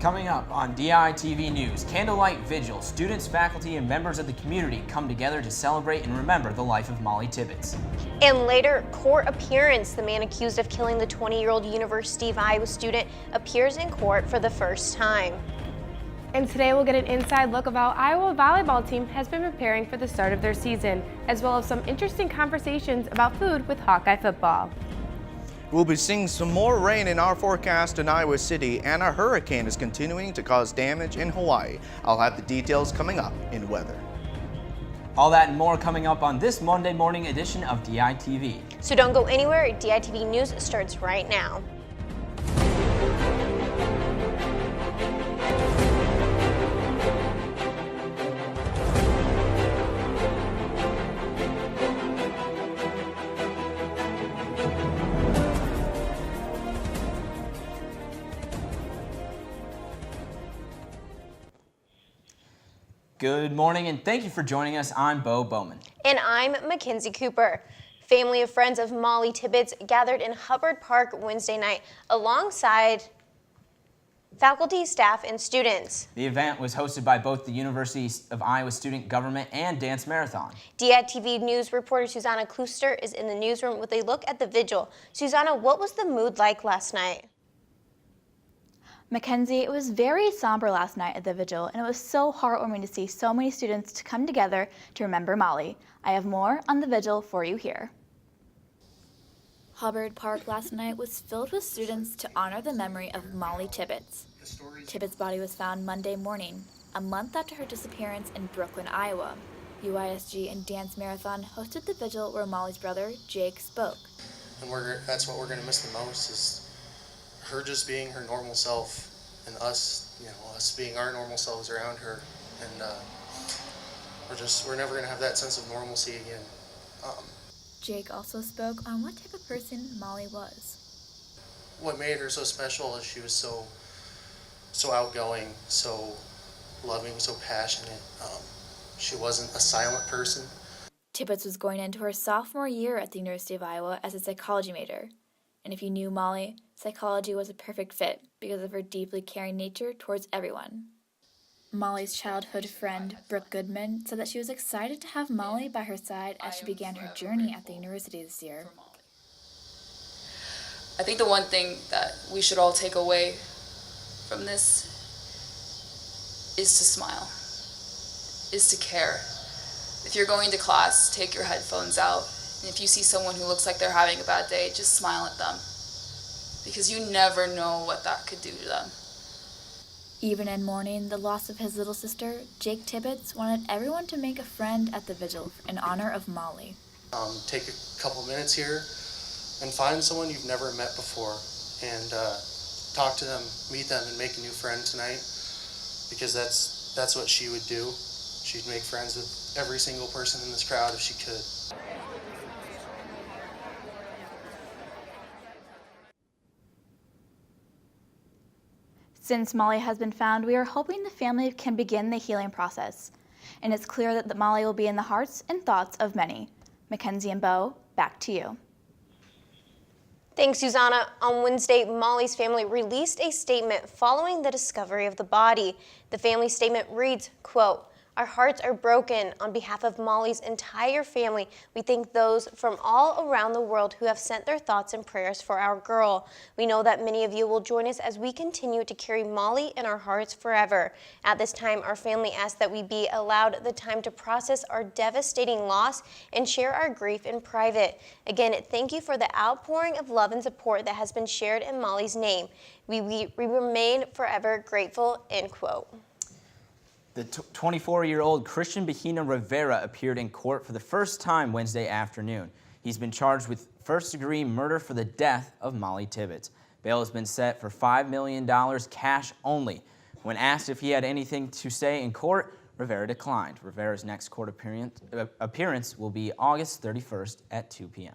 Coming up on DITV News, Candlelight Vigil, students, faculty, and members of the community come together to celebrate and remember the life of Molly Tibbetts. And later, court appearance. The man accused of killing the 20-year-old University of Iowa student appears in court for the first time. And today we'll get an inside look of how Iowa volleyball team has been preparing for the start of their season, as well as some interesting conversations about food with Hawkeye football. We'll be seeing some more rain in our forecast in Iowa City, and a hurricane is continuing to cause damage in Hawaii. I'll have the details coming up in weather. All that and more coming up on this Monday morning edition of DITV. So don't go anywhere. DITV News starts right now. Good morning and thank you for joining us. I'm Bo Bowman. And I'm Mackenzie Cooper. Family and friends of Molly Tibbetts gathered in Hubbard Park Wednesday night alongside faculty, staff, and students. The event was hosted by both the University of Iowa Student Government and Dance Marathon. DITV News reporter Susanna Kluster is in the newsroom with a look at the vigil. Susanna, what was the mood like last night? Mackenzie, it was very somber last night at the vigil, and it was so heartwarming to see so many students to come together to remember Molly. I have more on the vigil for you here. Hubbard Park last night was filled with students to honor the memory of Molly Tibbetts. Tibbetts' body was found Monday morning, a month after her disappearance in Brooklyn, Iowa. UISG and Dance Marathon hosted the vigil where Molly's brother, Jake, spoke. And that's what we're going to miss the most, is her just being her normal self, and us, us being our normal selves around her, and we're never going to have that sense of normalcy again. Jake also spoke on what type of person Molly was. What made her so special is she was so outgoing, so loving, so passionate. She wasn't a silent person. Tibbetts was going into her sophomore year at the University of Iowa as a psychology major. And if you knew Molly, psychology was a perfect fit because of her deeply caring nature towards everyone. Molly's childhood friend, Brooke Goodman, said that she was excited to have Molly by her side as she began her journey at the university this year. I think the one thing that we should all take away from this is to smile, is to care. If you're going to class, take your headphones out. And if you see someone who looks like they're having a bad day, just smile at them. Because you never know what that could do to them. Even in mourning the loss of his little sister, Jake Tibbetts wanted everyone to make a friend at the vigil in honor of Molly. Take a couple minutes here and find someone you've never met before and talk to them, meet them, and make a new friend tonight. Because that's what she would do. She'd make friends with every single person in this crowd if she could. Since Molly has been found, we are hoping the family can begin the healing process. And it's clear that Molly will be in the hearts and thoughts of many. Mackenzie and Bo, back to you. Thanks, Susanna. On Wednesday, Molly's family released a statement following the discovery of the body. The family statement reads, quote, "Our hearts are broken. On behalf of Molly's entire family, we thank those from all around the world who have sent their thoughts and prayers for our girl. We know that many of you will join us as we continue to carry Molly in our hearts forever. At this time, our family asks that we be allowed the time to process our devastating loss and share our grief in private. Again, thank you for the outpouring of love and support that has been shared in Molly's name. We remain forever grateful," end quote. The 24-year-old Christian Bahina Rivera appeared in court for the first time Wednesday afternoon. He's been charged with first-degree murder for the death of Molly Tibbetts. Bail has been set for $5 million cash only. When asked if he had anything to say in court, Rivera declined. Rivera's next court appearance will be August 31st at 2 p.m.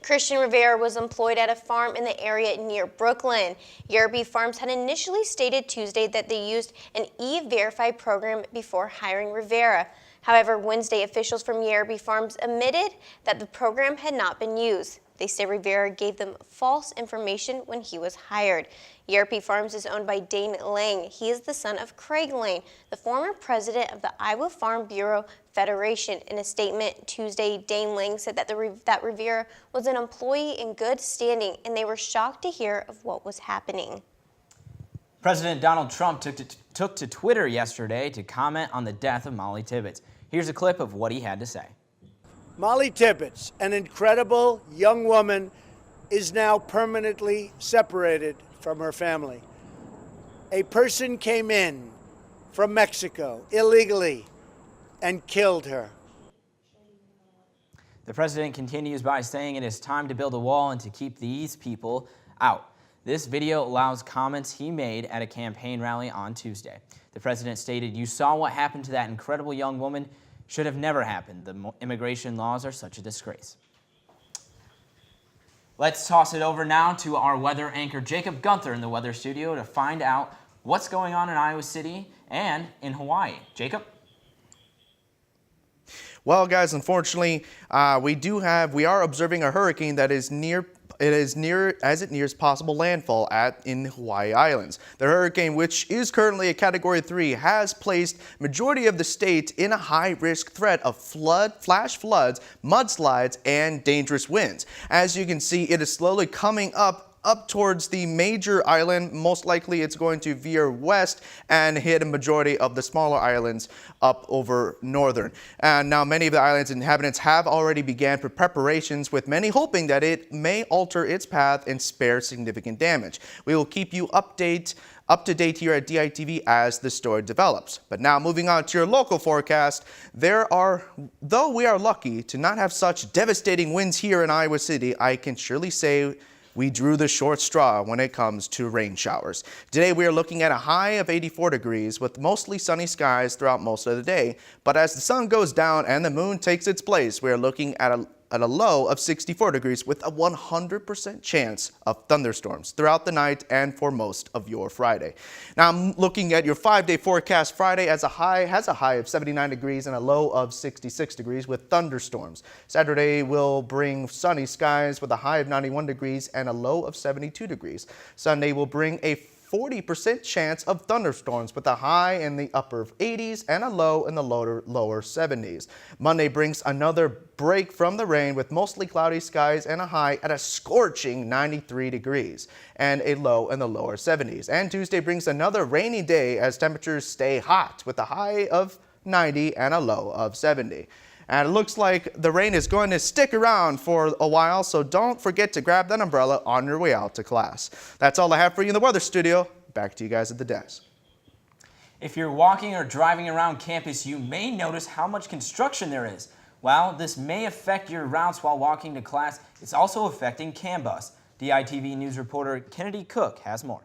Christian Rivera was employed at a farm in the area near Brooklyn. Yerby Farms had initially stated Tuesday that they used an E-Verify program before hiring Rivera. However, Wednesday, officials from Yerby Farms admitted that the program had not been used. They say Rivera gave them false information when he was hired. ERP Farms is owned by Dane Lang. He is the son of Craig Lang, the former president of the Iowa Farm Bureau Federation. In a statement Tuesday, Dane Lang said that that Rivera was an employee in good standing, and they were shocked to hear of what was happening. President Donald Trump took to Twitter yesterday to comment on the death of Molly Tibbetts. Here's a clip of what he had to say. Molly Tibbetts, an incredible young woman, is now permanently separated from her family. A person came in from Mexico illegally and killed her. The president continues by saying it is time to build a wall and to keep these people out. This video allows comments he made at a campaign rally on Tuesday. The president stated, "You saw what happened to that incredible young woman. Should have never happened. The immigration laws are such a disgrace." Let's toss it over now to our weather anchor Jacob Gunther in the weather studio to find out what's going on in Iowa City and in Hawaii. Jacob? Well, guys, unfortunately, we are observing a hurricane that is as it nears possible landfall in Hawaii Islands. The hurricane, which is currently a Category 3, has placed majority of the state in a high-risk threat of flash floods, mudslides, and dangerous winds. As you can see, it is slowly coming up towards the major island. Most likely it's going to veer west and hit a majority of the smaller islands up over northern. And now many of the island's inhabitants have already began preparations, with many hoping that it may alter its path and spare significant damage. We will keep you up to date here at DITV as the story develops. But now moving on to your local forecast, though we are lucky to not have such devastating winds here in Iowa City, I can surely say we drew the short straw when it comes to rain showers. Today we are looking at a high of 84 degrees with mostly sunny skies throughout most of the day. But as the sun goes down and the moon takes its place, we are looking at a low of 64 degrees with a 100% chance of thunderstorms throughout the night and for most of your Friday. Now I'm looking at your 5-day forecast. Friday has a high of 79 degrees and a low of 66 degrees with thunderstorms. Saturday will bring sunny skies with a high of 91 degrees and a low of 72 degrees. Sunday will bring a 40% chance of thunderstorms with a high in the upper 80s and a low in the lower 70s. Monday brings another break from the rain with mostly cloudy skies and a high at a scorching 93 degrees and a low in the lower 70s. And Tuesday brings another rainy day as temperatures stay hot with a high of 90 and a low of 70. And it looks like the rain is going to stick around for a while, so don't forget to grab that umbrella on your way out to class. That's all I have for you in the weather studio. Back to you guys at the desk. If you're walking or driving around campus, you may notice how much construction there is. While this may affect your routes while walking to class, it's also affecting CAN bus. DITV News reporter Kennedy Cook has more.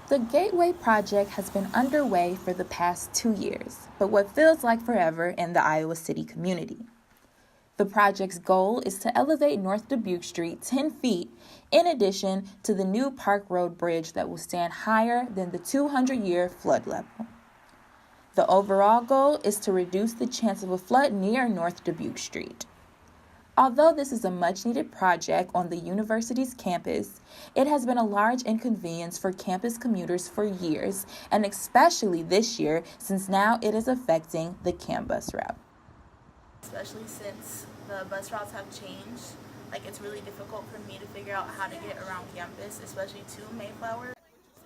The Gateway project has been underway for the past 2 years, but what feels like forever in the Iowa City community. The project's goal is to elevate North Dubuque Street 10 feet, in addition to the new Park Road Bridge that will stand higher than the 200-year flood level. The overall goal is to reduce the chance of a flood near North Dubuque Street. Although this is a much-needed project on the university's campus, it has been a large inconvenience for campus commuters for years, and especially this year, since now it is affecting the CAN bus route. Especially since the bus routes have changed, it's really difficult for me to figure out how to get around campus, especially to Mayflower.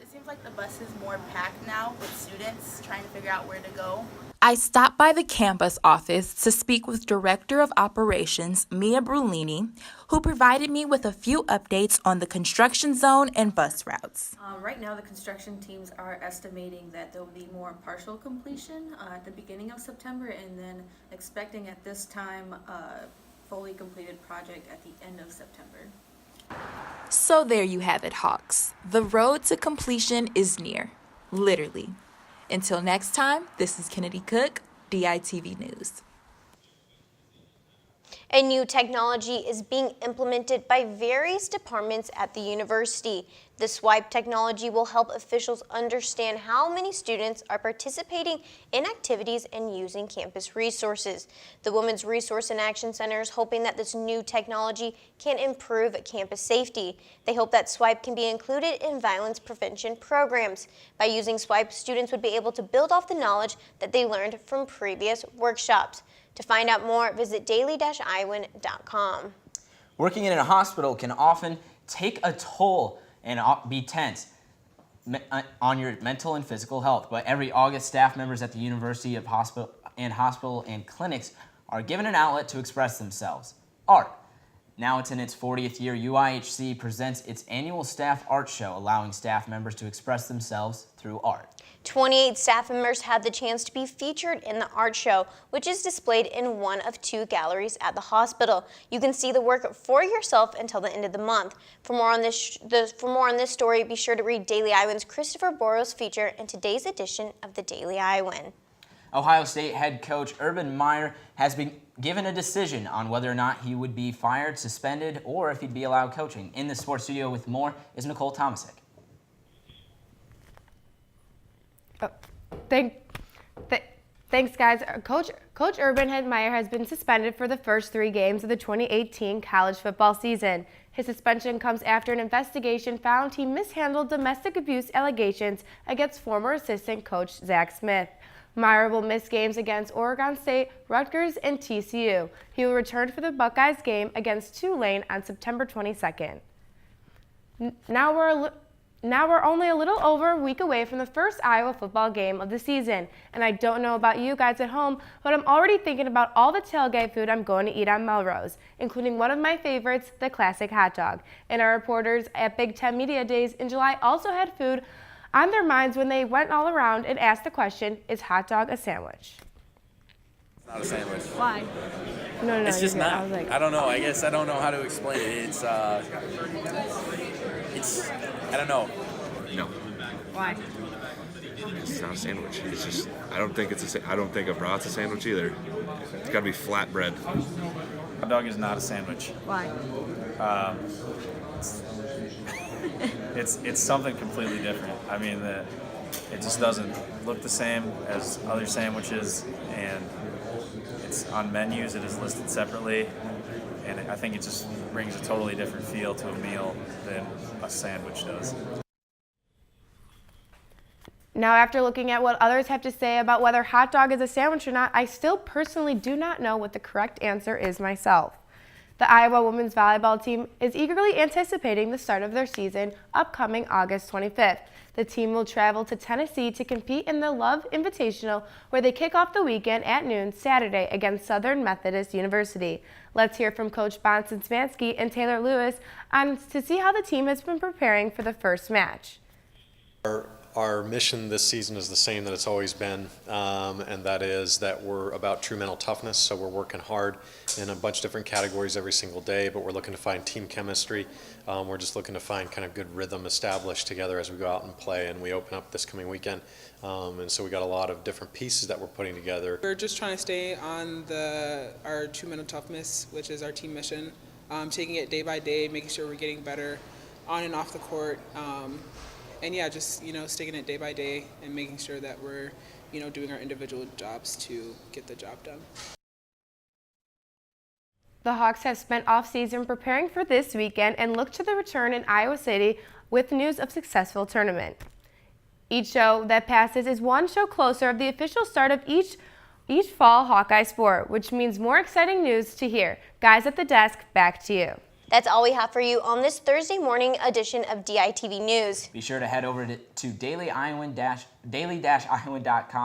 It seems like the bus is more packed now with students trying to figure out where to go. I stopped by the CAN bus office to speak with Director of Operations, Mia Brulini, who provided me with a few updates on the construction zone and bus routes. Right now, the construction teams are estimating that there will be more partial completion at the beginning of September, and then expecting at this time a fully completed project at the end of September. So there you have it, Hawks. The road to completion is near, literally. Until next time, this is Kennedy Cook, DITV News. A new technology is being implemented by various departments at the university. The swipe technology will help officials understand how many students are participating in activities and using campus resources. The Women's Resource and Action Center is hoping that this new technology can improve campus safety. They hope that swipe can be included in violence prevention programs. By using swipe, students would be able to build off the knowledge that they learned from previous workshops. To find out more, visit daily-iowan.com. Working in a hospital can often take a toll and be tense on your mental and physical health. But every August, staff members at the University of Hospital and clinics are given an outlet to express themselves. Art. Now it's in its 40th year, UIHC presents its annual staff art show, allowing staff members to express themselves through art. 28 staff members had the chance to be featured in the art show, which is displayed in one of 2 galleries at the hospital. You can see the work for yourself until the end of the month. For more on this story, be sure to read Daily Iowan's Christopher Boros feature in today's edition of the Daily Iowan. Ohio State head coach Urban Meyer has been given a decision on whether or not he would be fired, suspended, or if he'd be allowed coaching. In the sports studio with more is Nicole Tomasic. Thanks, guys. Coach Urban Meyer has been suspended for the first 3 games of the 2018 college football season. His suspension comes after an investigation found he mishandled domestic abuse allegations against former assistant coach Zach Smith. Meyer will miss games against Oregon State, Rutgers, and TCU. He will return for the Buckeyes game against Tulane on September 22nd. Now we're only a little over a week away from the first Iowa football game of the season. And I don't know about you guys at home, but I'm already thinking about all the tailgate food I'm going to eat on Melrose, including one of my favorites, the classic hot dog. And our reporters at Big Ten Media Days in July also had food on their minds when they went all around and asked the question, is hot dog a sandwich? It's not a sandwich. Why? No, it's just not. I don't know. I guess I don't know how to explain it. It's I don't know. No. Why? It's not a sandwich. It's just I don't think a brat's a sandwich either. It's got to be flat bread. Hot dog is not a sandwich. Why? It's something completely different. I mean, it just doesn't look the same as other sandwiches, and it's on menus. It is listed separately, and I think it just brings a totally different feel to a meal than a sandwich does. Now, after looking at what others have to say about whether hot dog is a sandwich or not, I still personally do not know what the correct answer is myself. The Iowa women's volleyball team is eagerly anticipating the start of their season upcoming August 25th. The team will travel to Tennessee to compete in the Love Invitational, where they kick off the weekend at noon Saturday against Southern Methodist University. Let's hear from Coach Bonson Smansky and Taylor Lewis to see how the team has been preparing for the first match. Our mission this season is the same that it's always been, and that is that we're about true mental toughness. So we're working hard in a bunch of different categories every single day, but we're looking to find team chemistry. We're just looking to find kind of good rhythm established together as we go out and play, and we open up this coming weekend. And so we got a lot of different pieces that we're putting together. We're just trying to stay on our true mental toughness, which is our team mission, taking it day by day, making sure we're getting better on and off the court. And yeah, just, sticking it day by day and making sure that we're, doing our individual jobs to get the job done. The Hawks have spent off-season preparing for this weekend and look to the return in Iowa City with news of successful tournament. Each show that passes is one show closer of the official start of each fall Hawkeye sport, which means more exciting news to hear. Guys at the desk, back to you. That's all we have for you on this Thursday morning edition of DITV News. Be sure to head over to daily-iowan.com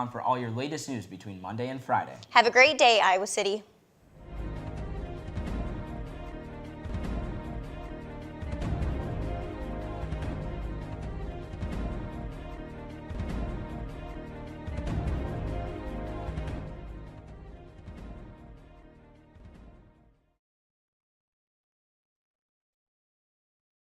for all your latest news between Monday and Friday. Have a great day, Iowa City.